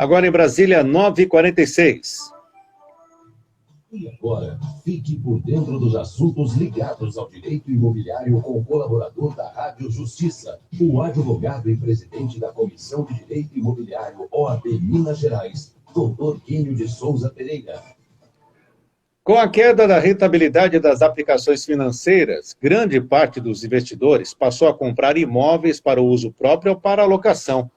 Agora em Brasília, 9h46. E agora, fique por dentro dos assuntos ligados ao direito imobiliário com o colaborador da Rádio Justiça, o advogado e presidente da Comissão de Direito Imobiliário OAB Minas Gerais, Dr. Quênio de Souza Pereira. Com a queda da rentabilidade das aplicações financeiras, grande parte dos investidores passou a comprar imóveis para o uso próprio ou para a locação.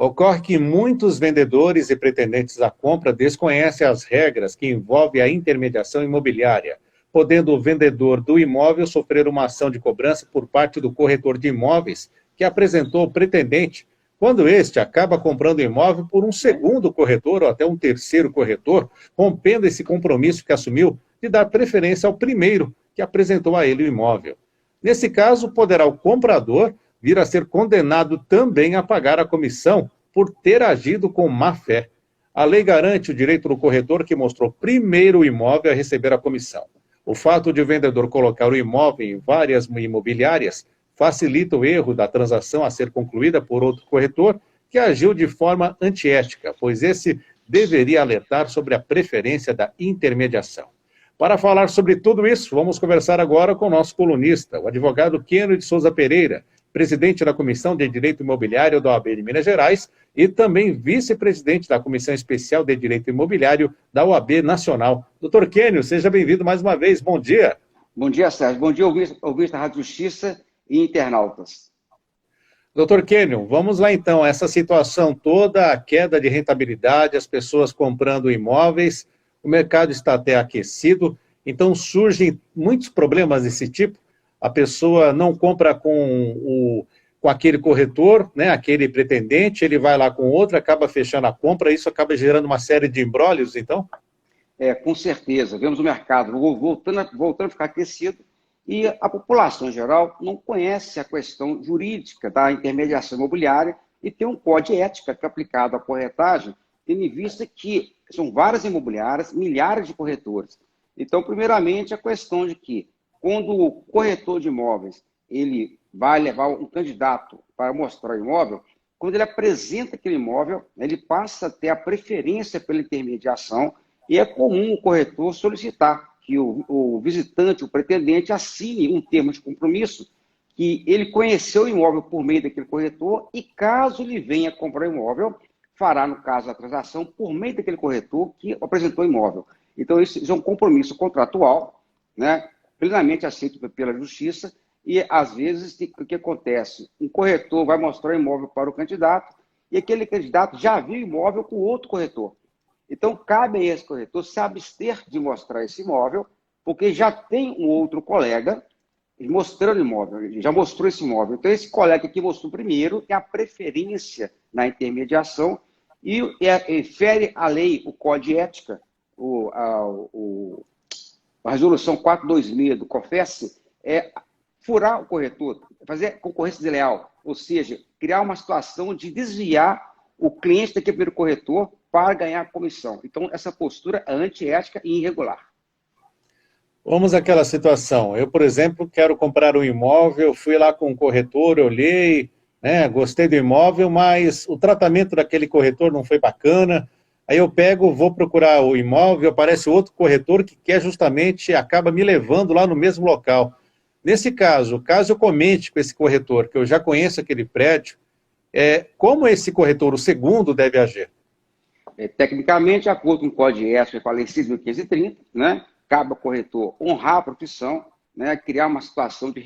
Ocorre que muitos vendedores e pretendentes à compra desconhecem as regras que envolvem a intermediação imobiliária, podendo o vendedor do imóvel sofrer uma ação de cobrança por parte do corretor de imóveis que apresentou o pretendente, quando este acaba comprando o imóvel por um segundo corretor ou até um terceiro corretor, rompendo esse compromisso que assumiu de dar preferência ao primeiro que apresentou a ele o imóvel. Nesse caso, poderá o comprador vir a ser condenado também a pagar a comissão por ter agido com má-fé. A lei garante o direito do corretor que mostrou primeiro o imóvel a receber a comissão. O fato de o vendedor colocar o imóvel em várias imobiliárias facilita o erro da transação a ser concluída por outro corretor que agiu de forma antiética, pois esse deveria alertar sobre a preferência da intermediação. Para falar sobre tudo isso, vamos conversar agora com o nosso colunista, o advogado Quênio de Souza Pereira, presidente da Comissão de Direito Imobiliário da OAB de Minas Gerais e também vice-presidente da Comissão Especial de Direito Imobiliário da OAB Nacional. Doutor Quênio, seja bem-vindo mais uma vez. Bom dia. Bom dia, Sérgio. Bom dia, ouvintes da Rádio Justiça e internautas. Doutor Quênio, vamos lá então. Essa situação toda, a queda de rentabilidade, as pessoas comprando imóveis, o mercado está até aquecido, então surgem muitos problemas desse tipo. A pessoa não compra com aquele corretor, né, aquele pretendente, ele vai lá com outro, acaba fechando a compra, isso acaba gerando uma série de imbróglios, então? Com certeza. Vemos o mercado voltando a ficar aquecido e a população em geral não conhece a questão jurídica da intermediação imobiliária e tem um código de ética que é aplicado à corretagem, tendo em vista que são várias imobiliárias, milhares de corretores. Então, primeiramente, a questão de que quando o corretor de imóveis ele vai levar um candidato para mostrar o imóvel, quando ele apresenta aquele imóvel, ele passa a ter a preferência pela intermediação e é comum o corretor solicitar que o visitante, o pretendente, assine um termo de compromisso que ele conheceu o imóvel por meio daquele corretor e caso ele venha comprar o imóvel, fará, no caso, a transação por meio daquele corretor que apresentou o imóvel. Então, isso é um compromisso contratual, né, plenamente aceito pela justiça, e às vezes o que acontece? Um corretor vai mostrar o imóvel para o candidato, e aquele candidato já viu o imóvel com outro corretor. Então, cabe a esse corretor se abster de mostrar esse imóvel, porque já tem um outro colega mostrando o imóvel, ele já mostrou esse imóvel. Então, esse colega que mostrou primeiro tem a preferência na intermediação e fere a lei, o Código de Ética, a resolução 426 do COFES, é furar o corretor, fazer concorrência desleal, ou seja, criar uma situação de desviar o cliente daquele primeiro corretor para ganhar comissão. Então, essa postura é antiética e irregular. Vamos àquela situação. Eu, por exemplo, quero comprar um imóvel, fui lá com o corretor, olhei, né, gostei do imóvel, mas o tratamento daquele corretor não foi bacana. Aí eu vou procurar o imóvel, aparece outro corretor que quer justamente, acaba me levando lá no mesmo local. Nesse caso, caso eu comente com esse corretor, que eu já conheço aquele prédio, como esse corretor, o segundo, deve agir? Tecnicamente, de acordo com o Código de Ética, eu falei 6.530, né? Cabe ao corretor honrar a profissão, né? Criar uma situação de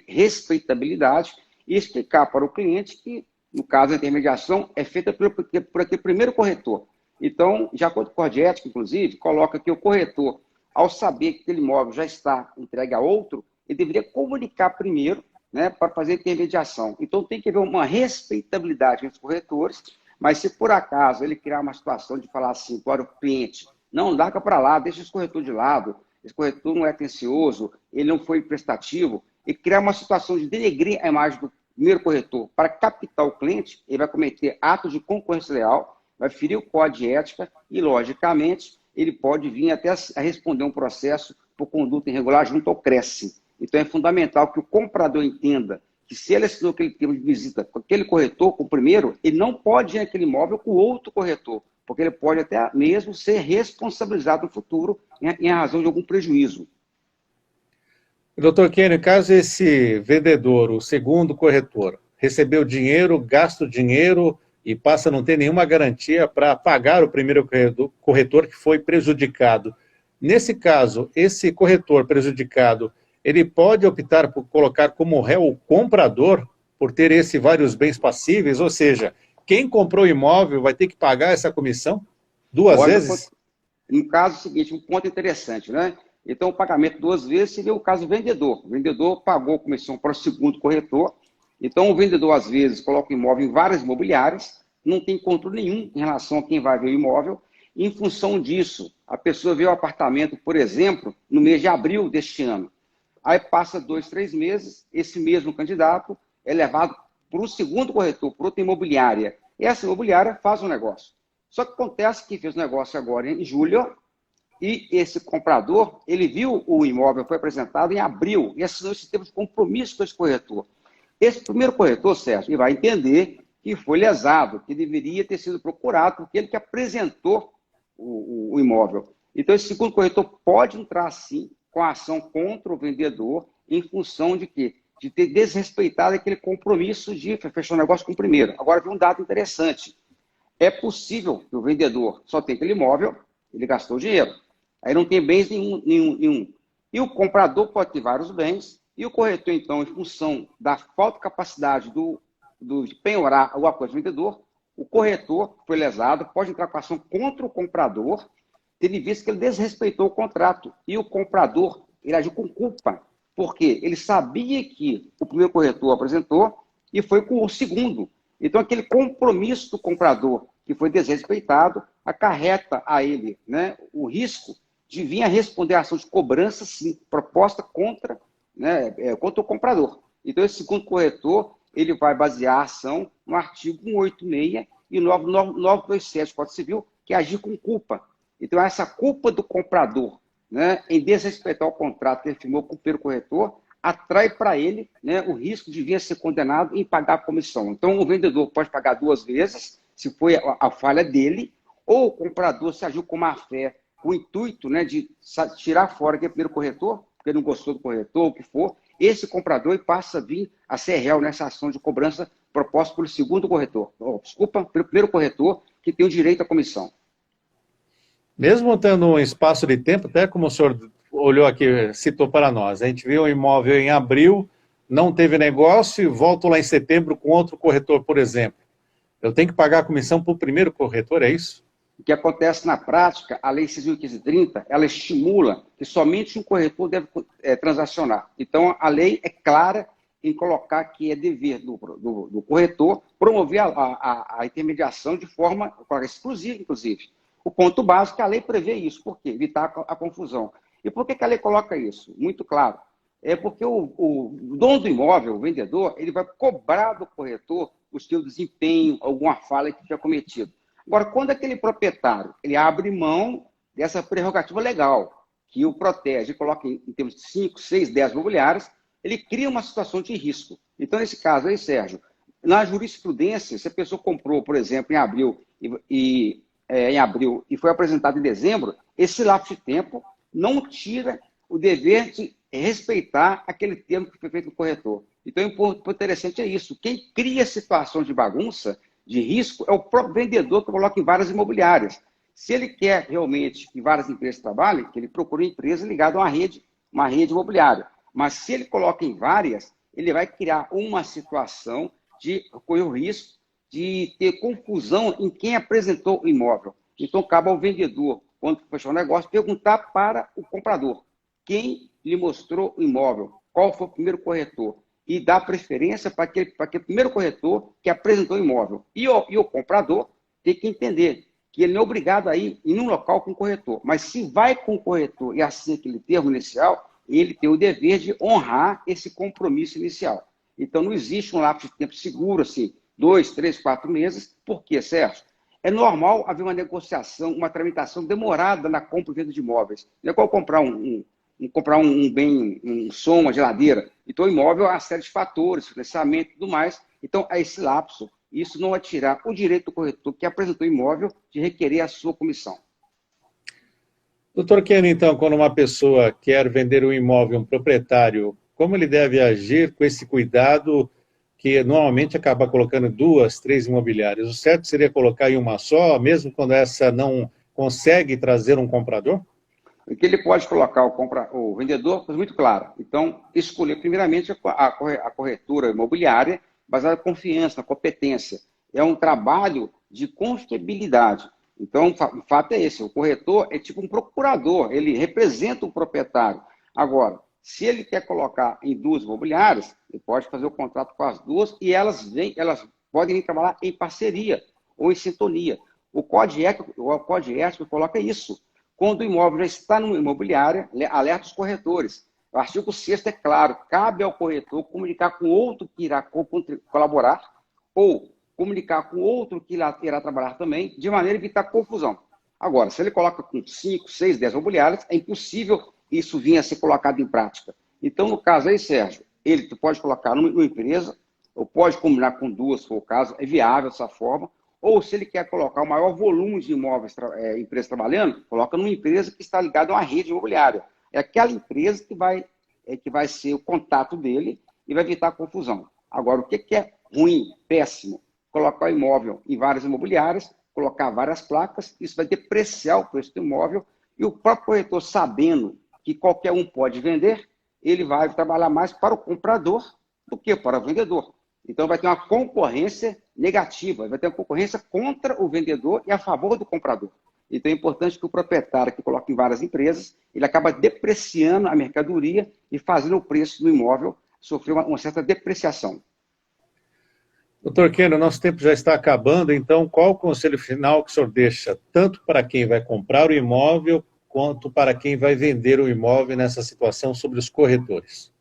respeitabilidade e explicar para o cliente que, no caso, a intermediação é feita por aquele primeiro corretor. Então, de acordo com o Código de Ética, inclusive, coloca que o corretor, ao saber que aquele imóvel já está entregue a outro, ele deveria comunicar primeiro, né, para fazer a intermediação. Então, tem que haver uma respeitabilidade entre os corretores, mas se por acaso ele criar uma situação de falar assim para o cliente, não, larga para lá, deixa esse corretor de lado, esse corretor não é atencioso, ele não foi prestativo, e criar uma situação de denegrir a imagem do primeiro corretor para captar o cliente, ele vai cometer atos de concorrência leal, vai ferir o Código de Ética e, logicamente, ele pode vir até a responder um processo por conduta irregular junto ao CRECE. Então, é fundamental que o comprador entenda que se ele assinou aquele termo de visita com aquele corretor, com o primeiro, ele não pode ir naquele imóvel com outro corretor, porque ele pode até mesmo ser responsabilizado no futuro em razão de algum prejuízo. Doutor Kenny, caso esse vendedor, o segundo corretor, recebeu dinheiro, gasta o dinheiro e passa a não ter nenhuma garantia para pagar o primeiro corretor que foi prejudicado. Nesse caso, esse corretor prejudicado, ele pode optar por colocar como réu o comprador por ter vários bens passíveis, ou seja, quem comprou o imóvel vai ter que pagar essa comissão duas vezes? No caso seguinte, um ponto interessante, né? Então, o pagamento duas vezes seria o caso do vendedor. O vendedor pagou a comissão para o segundo corretor. Então, o vendedor, às vezes, coloca o imóvel em várias imobiliárias, não tem controle nenhum em relação a quem vai ver o imóvel. E, em função disso, a pessoa vê o apartamento, por exemplo, no mês de abril deste ano. Aí passa 2, 3 meses, esse mesmo candidato é levado para o segundo corretor, para outra imobiliária. E essa imobiliária faz um negócio. Só que acontece que fez o negócio agora em julho, e esse comprador, ele viu o imóvel, foi apresentado em abril, e assinou esse termo de compromisso com esse corretor. Esse primeiro corretor, Sérgio, ele vai entender que foi lesado, que deveria ter sido procurado, porque ele que apresentou o imóvel. Então, esse segundo corretor pode entrar, sim, com a ação contra o vendedor, em função de quê? De ter desrespeitado aquele compromisso de fechar o negócio com o primeiro. Agora, vem um dado interessante. É possível que o vendedor só tenha aquele imóvel, ele gastou dinheiro. Aí não tem bens nenhum. E o comprador pode ter vários bens, e o corretor, então, em função da falta de capacidade de penhorar o acordo do vendedor, o corretor foi lesado, pode entrar com ação contra o comprador, tendo visto que ele desrespeitou o contrato. E o comprador, ele agiu com culpa, porque ele sabia que o primeiro corretor apresentou e foi com o segundo. Então, aquele compromisso do comprador que foi desrespeitado acarreta a ele, né, o risco de vir a responder a ação de cobrança, sim, proposta contra, contra o comprador. Então, esse segundo corretor, ele vai basear a ação no artigo 186 e 927 do Código Civil, que é agir com culpa. Então, essa culpa do comprador, né, em desrespeitar o contrato que ele firmou com o primeiro corretor, atrai para ele, né, o risco de vir a ser condenado em pagar a comissão. Então, o vendedor pode pagar duas vezes, se foi a falha dele, ou o comprador se agiu com má fé, com o intuito, né, de tirar fora aquele primeiro corretor, porque não gostou do corretor, o que for, esse comprador passa a vir a ser réu nessa ação de cobrança proposta pelo segundo corretor. Pelo primeiro corretor, que tem o direito à comissão. Mesmo tendo um espaço de tempo, até como o senhor olhou aqui, citou para nós, a gente viu um imóvel em abril, não teve negócio e volto lá em setembro com outro corretor, por exemplo. Eu tenho que pagar a comissão para o primeiro corretor, é isso? O que acontece na prática, a Lei 6.530, ela estimula que somente um corretor deve transacionar. Então, a lei é clara em colocar que é dever do corretor promover a intermediação de forma exclusiva, inclusive. O ponto básico é que a lei prevê isso. Por quê? Evitar a confusão. E por que a lei coloca isso? Muito claro. É porque o dono do imóvel, o vendedor, ele vai cobrar do corretor o seu desempenho, alguma falha que tinha cometido. Agora, quando aquele proprietário ele abre mão dessa prerrogativa legal, que o protege e coloca em termos de 5, 6, 10 imobiliários, ele cria uma situação de risco. Então, nesse caso aí, Sérgio, na jurisprudência, se a pessoa comprou, por exemplo, em abril e foi apresentado em dezembro, esse lapso de tempo não tira o dever de respeitar aquele termo que foi feito no corretor. Então, o interessante é isso. Quem cria situação de bagunça, de risco, é o próprio vendedor que coloca em várias imobiliárias. Se ele quer realmente que várias empresas trabalhem, que ele procure uma empresa ligada a uma rede imobiliária. Mas se ele coloca em várias, ele vai criar uma situação de correr o risco de ter confusão em quem apresentou o imóvel. Então, cabe ao vendedor, quando fechar o negócio, perguntar para o comprador quem lhe mostrou o imóvel, qual foi o primeiro corretor, e dar preferência para aquele primeiro corretor que apresentou o imóvel. E o comprador tem que entender que ele não é obrigado a ir em um local com o corretor, mas se vai com o corretor e assina aquele termo inicial, ele tem o dever de honrar esse compromisso inicial. Então, não existe um lapso de tempo seguro, assim, 2, 3, 4 meses. Por quê, Sérgio? É normal haver uma negociação, uma tramitação demorada na compra e venda de imóveis. Não é igual comprar um comprar um bem, um som, uma geladeira. Então, o imóvel é uma série de fatores, financiamento e tudo mais. Então, é esse lapso. Isso não vai tirar o direito do corretor que apresentou o imóvel de requerer a sua comissão. Doutor Kênio, então, quando uma pessoa quer vender um imóvel, um proprietário, como ele deve agir com esse cuidado que normalmente acaba colocando 2, 3 imobiliárias? O certo seria colocar em uma só, mesmo quando essa não consegue trazer um comprador? O que ele pode colocar o vendedor, coisa muito clara. Então, escolher primeiramente a corretora imobiliária baseada na confiança, na competência. É um trabalho de confiabilidade. Então, o fato é esse, o corretor é tipo um procurador, ele representa o proprietário. Agora, se ele quer colocar em 2 imobiliárias, ele pode fazer o contrato com as 2 e elas podem vir trabalhar em parceria ou em sintonia. O Código Ético coloca isso. Quando o imóvel já está numa imobiliária, alerta os corretores. O artigo 6º é claro, cabe ao corretor comunicar com outro que irá colaborar ou comunicar com outro que irá trabalhar também, de maneira a evitar confusão. Agora, se ele coloca com 5, 6, 10 imobiliárias, é impossível isso vir a ser colocado em prática. Então, no caso aí, Sérgio, ele pode colocar numa empresa, ou pode combinar com 2, se for o caso, é viável dessa forma, ou se ele quer colocar o maior volume de imóveis, empresas trabalhando, coloca numa empresa que está ligada a uma rede imobiliária. É aquela empresa que vai ser o contato dele e vai evitar confusão. Agora, o que é ruim, péssimo? Colocar o imóvel em várias imobiliárias, colocar várias placas, isso vai depreciar o preço do imóvel e o próprio corretor, sabendo que qualquer um pode vender, ele vai trabalhar mais para o comprador do que para o vendedor. Então, vai ter uma concorrência negativa, vai ter uma concorrência contra o vendedor e a favor do comprador. Então, é importante que o proprietário que coloca em várias empresas, ele acaba depreciando a mercadoria e fazendo o preço do imóvel sofrer uma certa depreciação. Doutor Kênio, nosso tempo já está acabando, então qual o conselho final que o senhor deixa, tanto para quem vai comprar o imóvel, quanto para quem vai vender o imóvel nessa situação sobre os corretores?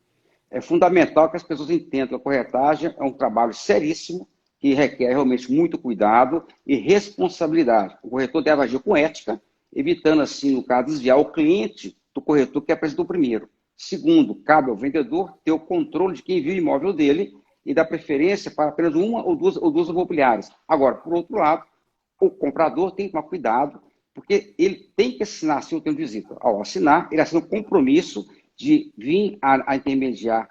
É fundamental que as pessoas entendam que a corretagem é um trabalho seríssimo, que requer realmente muito cuidado e responsabilidade. O corretor deve agir com ética, evitando, assim, no caso, desviar o cliente do corretor que apresentou primeiro. Segundo, cabe ao vendedor ter o controle de quem viu o imóvel dele e dar preferência para apenas uma ou duas imobiliárias. Agora, por outro lado, o comprador tem que tomar cuidado, porque ele tem que assinar assim o termo de visita. Ao assinar, ele assina um compromisso de vir a intermediar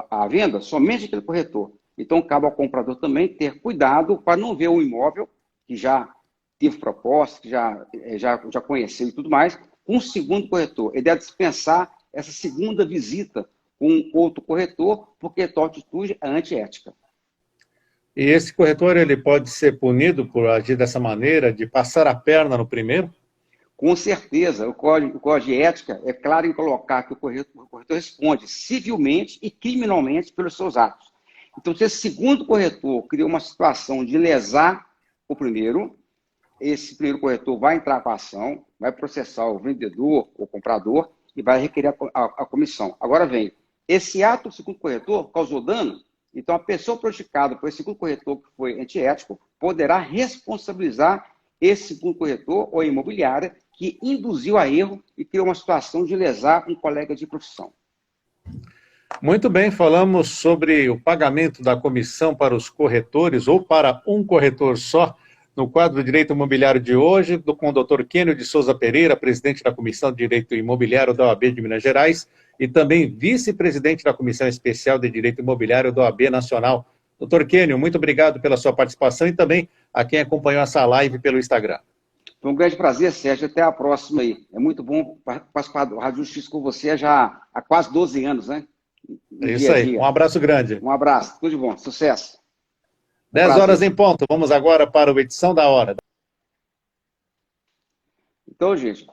a venda somente aquele corretor. Então, cabe ao comprador também ter cuidado para não ver o imóvel, que já teve proposta, que já conheceu e tudo mais, com um segundo corretor. Ele deve dispensar essa segunda visita com outro corretor, porque tal atitude é antiética. E esse corretor, ele pode ser punido por agir dessa maneira, de passar a perna no primeiro? Com certeza, o Código de Ética é claro em colocar que o corretor responde civilmente e criminalmente pelos seus atos. Então, se esse segundo corretor criou uma situação de lesar o primeiro, esse primeiro corretor vai entrar com a ação, vai processar o vendedor ou comprador e vai requerer a comissão. Agora vem, esse ato do segundo corretor causou dano, então a pessoa prejudicada por esse segundo corretor que foi antiético poderá responsabilizar esse segundo corretor ou a imobiliária que induziu a erro e criou uma situação de lesar um colega de profissão. Muito bem, falamos sobre o pagamento da comissão para os corretores ou para um corretor só no quadro do Direito Imobiliário de hoje, com o Dr. Kênio de Souza Pereira, presidente da Comissão de Direito Imobiliário da OAB de Minas Gerais e também vice-presidente da Comissão Especial de Direito Imobiliário da OAB Nacional. Dr. Kênio, muito obrigado pela sua participação e também a quem acompanhou essa live pelo Instagram. Foi um grande prazer, Sérgio. Até a próxima aí. É muito bom participar do Rádio Justiça com você já há quase 12 anos, né? É isso aí. Um abraço grande. Um abraço. Tudo de bom. Sucesso. 10 horas em ponto. Vamos agora para a edição da hora. Então, gente...